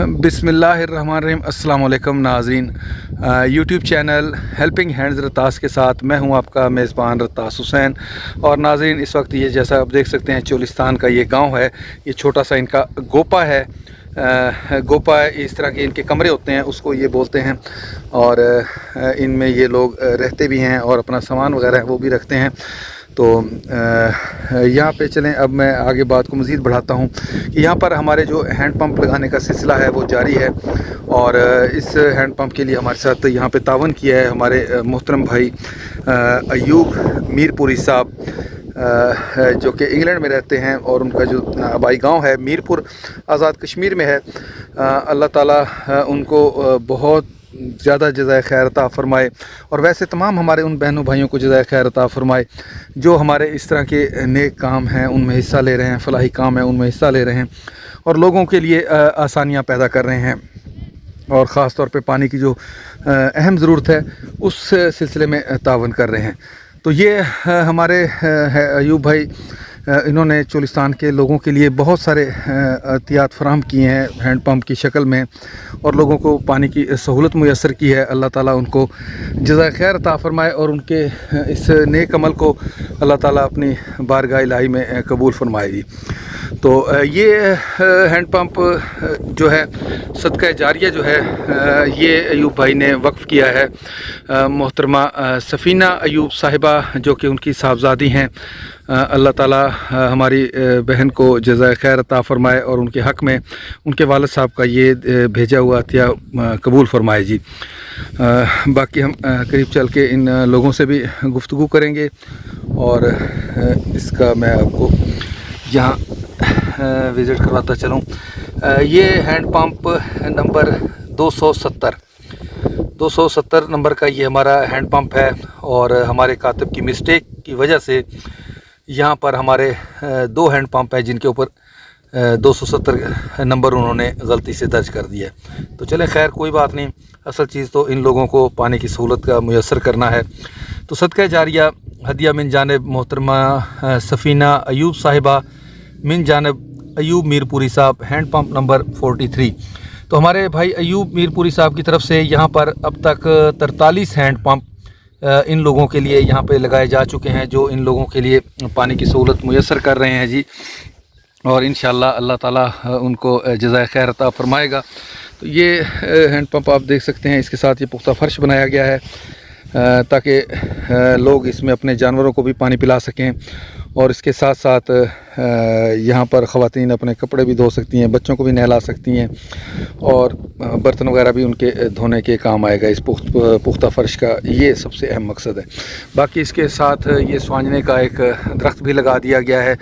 बिस्मिल्लाहिर्रहमानिर्रहीम। अस्सलाम वालेकुम नाज़रीन, यूट्यूब चैनल हेल्पिंग हैंड्स रतास के साथ मैं हूं आपका मेज़बान रतास हुसैन। और नाज़रीन, इस वक्त ये जैसा आप देख सकते हैं चोलिस्तान का ये गांव है। ये छोटा सा इनका गोपा है। गोपा इस तरह के इनके कमरे होते हैं, उसको ये बोलते हैं। और इनमें ये लोग रहते भी हैं और अपना सामान वगैरह है वो भी रखते हैं। तो यहाँ पे चलें, अब मैं आगे बात को मज़ीद बढ़ाता हूँ कि यहाँ पर हमारे जो हैंड पंप लगाने का सिलसिला है वो जारी है। और इस हैंड पंप के लिए हमारे साथ यहाँ पे तावन किया है हमारे मोहतरम भाई अयूब मीरपुरी साहब, जो कि इंग्लैंड में रहते हैं। और उनका जो आबाई गांव है मीरपुर, आज़ाद कश्मीर में है। अल्लाह ताला उनको बहुत ज़्यादा जज़ाए खैर अता फ़रमाए। और वैसे तमाम हमारे उन बहनों भाइयों को जज़ाए खैर अता फ़रमाए जो हमारे इस तरह के नेक काम हैं उनमें हिस्सा ले रहे हैं, फ़लाही काम है उनमें हिस्सा ले रहे हैं और लोगों के लिए आसानियाँ पैदा कर रहे हैं। और ख़ास तौर पे पानी की जो अहम ज़रूरत है उस सिलसिले में तावन कर रहे हैं। तो ये हमारे अयूब भाई, इन्होंने चोलिस्तान के लोगों के लिए बहुत सारे एहतियात फराहम किए हैं हैंड पंप की शक्ल में और लोगों को पानी की सहूलत मुयस्सर की है। अल्लाह ताला उनको जज़ाए खैर अता फ़रमाए और उनके इस नेक अमल को अल्लाह ताला अपनी बारगाह इलाही में कबूल फरमाएगी। तो ये हैंड पंप जो है सदका जारिया जो है ये अयूब भाई ने वक्फ़ किया है मोहतरमा सफ़ीना अयूब साहिबा, जो कि उनकी साहबजादी हैं। अल्लाह ताला हमारी बहन को जज़ाए खैर अता फ़रमाए और उनके हक़ में उनके वालिद साहब का ये भेजा हुआ अतिया कबूल फ़रमाए जी। बाकी हम करीब चल के इन लोगों से भी गुफ्तगू करेंगे और इसका मैं आपको यहाँ विज़िट करवाता चलूँ। ये हैंड पंप नंबर 270 नंबर का ये हमारा हैंड पंप है। और हमारे कातिब की मिस्टेक की वजह से यहाँ पर हमारे दो हैंड पंप हैं जिनके ऊपर 270 नंबर उन्होंने गलती से दर्ज कर दिया है। तो चले खैर कोई बात नहीं, असल चीज़ तो इन लोगों को पानी की सहूलत का मुयस्सर करना है। तो सदका जारिया हदिया मिन जानिब मोहतरमा सफ़ीना अयूब साहिबा मिन जानिब अयूब मीरपुरी साहब, हैंड पंप नंबर 43। तो हमारे भाई अयूब मीरपुरी साहब की तरफ से यहाँ पर अब तक 43 हैंड पंप इन लोगों के लिए यहाँ पे लगाए जा चुके हैं, जो इन लोगों के लिए पानी की सहूलत मुयस्सर कर रहे हैं जी। और इंशाअल्लाह अल्लाह ताला उनको जज़ाए खैर अता फ़रमाएगा। तो ये हैंड पंप आप देख सकते हैं, इसके साथ ये पुख्ता फ़र्श बनाया गया है ताकि लोग इसमें अपने जानवरों को भी पानी पिला सकें। और इसके साथ साथ यहाँ पर ख़वातीन अपने कपड़े भी धो सकती हैं, बच्चों को भी नहला सकती हैं और बर्तन वगैरह भी उनके धोने के काम आएगा। इस पुख्ता फ़र्श का ये सबसे अहम मकसद है। बाकी इसके साथ ये स्वांजने का एक दरख्त भी लगा दिया गया है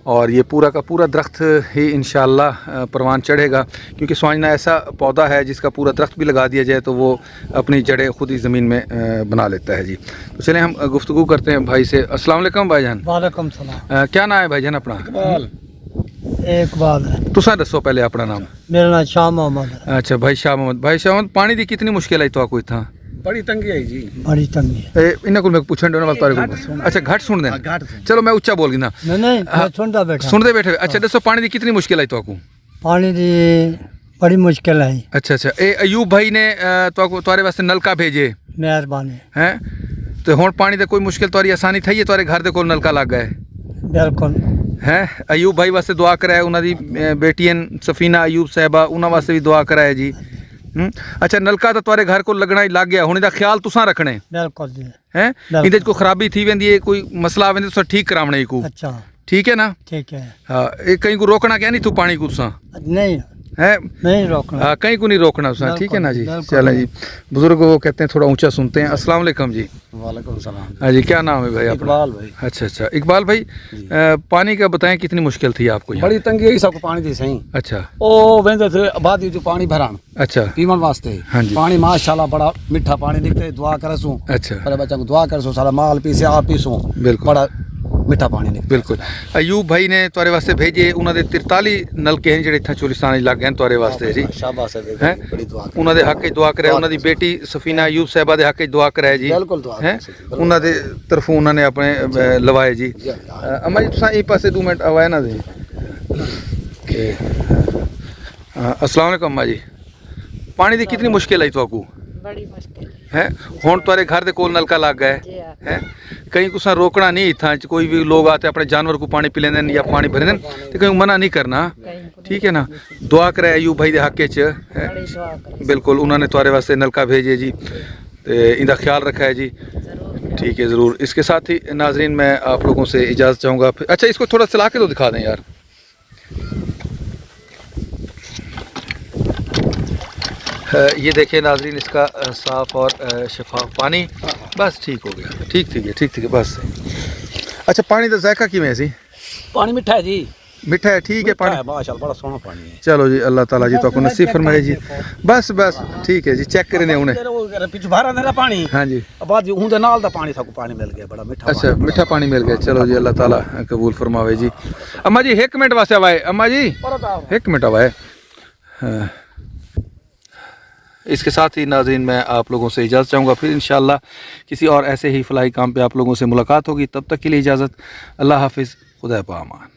और ये पूरा का पूरा दरख्त ही इंशाअल्लाह परवान चढ़ेगा, क्योंकि स्वांजना ऐसा पौधा है जिसका पूरा दरख्त भी लगा दिया जाए तो वो अपनी जड़ें खुद ही ज़मीन में बना लेता है जी। तो चलें हम गुफ्तगू करते हैं भाई से। अस्सलाम वालेकुम भाईजान। वालेकुम सलाम। क्या नाम है भाईजान अपना? इकबाल है। तुसा दसो पहले अपना नाम। मेरा नाम शाह मोहम्मद है। अच्छा भाई शाह मोहम्मद। भाई शाह मोहम्मद, पानी की कितनी मुश्किल आई तो कोई था? बड़ी तंगी है जी, बड़ी तंगी है। इन्हें को मैं पूछन देने वाला तारे को। अच्छा घट सुन देना। चलो मैं ऊंचा बोल गिना। नहीं मैं सुनते बैठे। अच्छा दसो पानी की कितनी मुश्किल आई तो को? पानी दी बड़ी मुश्किल है। अच्छा अच्छा, ए अयूब भाई ने तो तुम्हारे वास्ते नलका भेजे, मेहरबानी हैं? तो हुण पानी दी कोई मुश्किल तुम्हारी आसानी थी है? तुम्हारे घर दे कोल नलका लग गए बिल्कुल हैं? अयूब भाई वास्ते दुआ कराए, उन्होंने बेटियन सफ़ीना अयूब साहिबा उन्होंने वास्ते भी दुआ कराए जी। अच्छा नलका तो तुम्हारे घर को लगना ही लग गया, हुण इहदा ख्याल तुसां रखने बिल्कुल जी हैं? इहदे कोई खराबी थी वेंदी है, कोई मसला आवेंदे तुसां ठीक करावणे को। अच्छा ठीक है ना? ठीक है। हाँ, कहीं को रोकना क्या नहीं तू पानी को तुसां नहीं है? नहीं रोकना। हाँ कहीं को नहीं रोकना उसने। ठीक है ना जी। चलें जी, बुजुर्ग वो कहते हैं थोड़ा ऊंचा सुनते हैं। अस्सलाम वालेकुम जी। वालेकुम सलाम। हाँ जी, क्या नाम है भाई आपका? इकबाल भाई। अच्छा अच्छा इकबाल भाई, पानी का बताएं कितनी मुश्किल थी आपको यहाँ? बड़ी तंगी है, सबको पानी दी सही। अच्छा ओ वेंदे थे आबादी जो पानी भरान अच्छा पीवन वास्ते। हाँ जी। पानी माशाल्लाह बड़ा मीठा पानी निकले, दुआ करसू। अच्छा बड़े बच्चा को दुआ करसू, सारा माल पीसे आप पीसू, बिल्कुल बड़ा मीठा पानी निकले। बिल्कुल। अयूब भाई ने तुम्हारे वास्ते भेजे, उन्होंने 43 नलके हैं जेडे इत्थां चोलिस्तान लग गए तुम्हारे वास्ते जी। शाबाश है, हैं? बड़ी दुआ उन्होंने हक दुआ करे, उन्होंने बेटी सफ़ीना अयूब साहिबा दे हक दुआ कराए जी। बिल्कुल दुआ हैं? उन्होंने तरफों उन्होंने अपने लवाए जी। अम्मा जी तुसां इस पासे 2 मिनट आवाए ना दे। अस्सलाम वालेकुम अम्मा जी। पानी की कितनी मुश्किल आई तो बड़ी मुश्किल है हुण तुहारे घर दे कोल नलका लग गए जी हाँ। है कहीं कुछ रोकना नहीं था कोई भी लोग आते अपने जानवर को पानी पी लेंदे या पानी भरे देन तो कहीं मना नहीं करना ठीक है ना। दुआ करे अयूब भाई दे हक़ च है बड़ी दुआ करें बिल्कुल उन्होंने तुहारे वास्ते नलका भेजे जी तो इनका ख्याल रखा है जी जरूर। ठीक है ज़रूर। इसके साथ ही नाजरीन मैं आप लोगों से इजाज़त चाहूँगा। अच्छा इसको थोड़ा चला के तो दिखा दें यार। ये देखिए नाजरीन इसका साफ़ और शफाफ पानी बस ठीक हो गया ठीक है बस। अच्छा पानी का जायका किवें है सी पानी मिठा है जी मिठा है ठीक है पानी माशाल्लाह बड़ा सोना पानी है चलो जी अल्लाह ताला जी तो नसीब फरमाए जी बस ठीक है जी चेक करने उन्हें पिछ बाहर अंदर पानी हाँ जी बाद उनके नाल दा पानी साकू पानी मिल गया बड़ा मिठा अच्छा मीठा पानी मिल गया चलो जी अल्लाह ताला कबूल फरमावे जी। अम्मा जी एक मिनट वास्ते आवाए अम्मा जी एक मिनट आवाए। हाँ। इसके साथ ही नाज़रीन मैं आप लोगों से इजाज़त चाहूँगा फिर इंशाअल्लाह किसी और ऐसे ही फलाही काम पे आप लोगों से मुलाकात होगी तब तक के लिए इजाज़त अल्लाह हाफिज़ खुदा पामान।